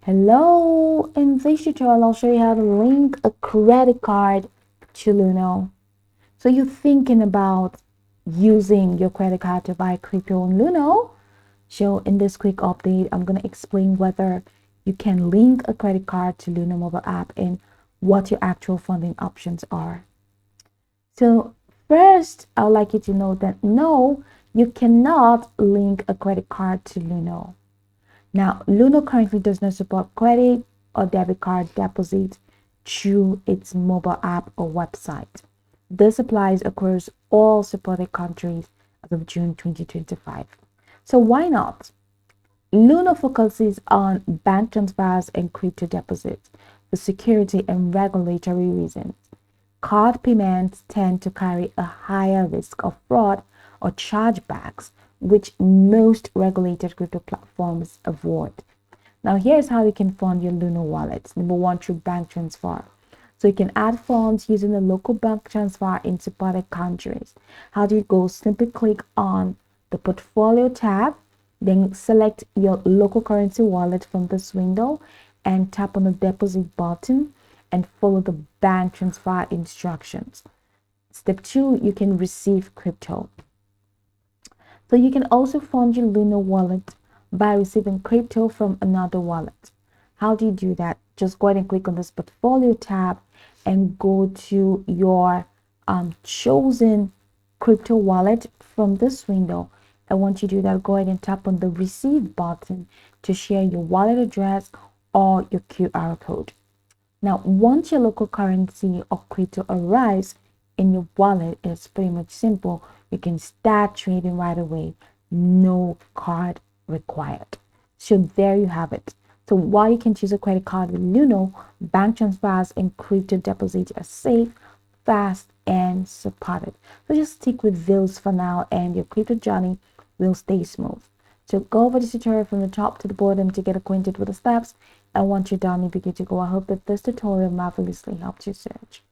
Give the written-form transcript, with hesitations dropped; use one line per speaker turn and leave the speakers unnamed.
Hello, in this tutorial I'll show you how to link a credit card to Luno. So you're thinking about using your credit card to buy crypto on Luno? So in this quick update, I'm going to explain whether you can link a credit card to Luno mobile app and what your actual funding options are. So first, I would like you to know that no, you cannot link a credit card to Luno. Now, Luno currently does not support credit or debit card deposits through its mobile app or website. This applies across all supported countries as of June 2025. So why not? Luno focuses on bank transfers and crypto deposits for security and regulatory reasons. Card payments tend to carry a higher risk of fraud or chargebacks, which most regulated crypto platforms avoid. Now, here's how you can fund your Luno wallet. Number one, through bank transfer. So you can add funds using a local bank transfer in supported countries. How do you go? Simply click on the portfolio tab, then select your local currency wallet from this window and tap on the deposit button and follow the bank transfer instructions. Step 2, you can receive crypto. So you can also fund your Luno wallet by receiving crypto from another wallet. How do you do that? Just go ahead and click on this portfolio tab and go to your chosen crypto wallet from this window. And once you do that, go ahead and tap on the receive button to share your wallet address or your QR code. Now, once your local currency or crypto arrives in your wallet, it's pretty much simple. You can start trading right away. No card required. So there you have it. So while you can choose a credit card with Luno, bank transfers and crypto deposits are safe, fast, and supported. So just stick with those for now and your crypto journey will stay smooth. So go over this tutorial from the top to the bottom to get acquainted with the steps. And once you're done, you'll be good to go. I hope that this tutorial marvelously helped you search.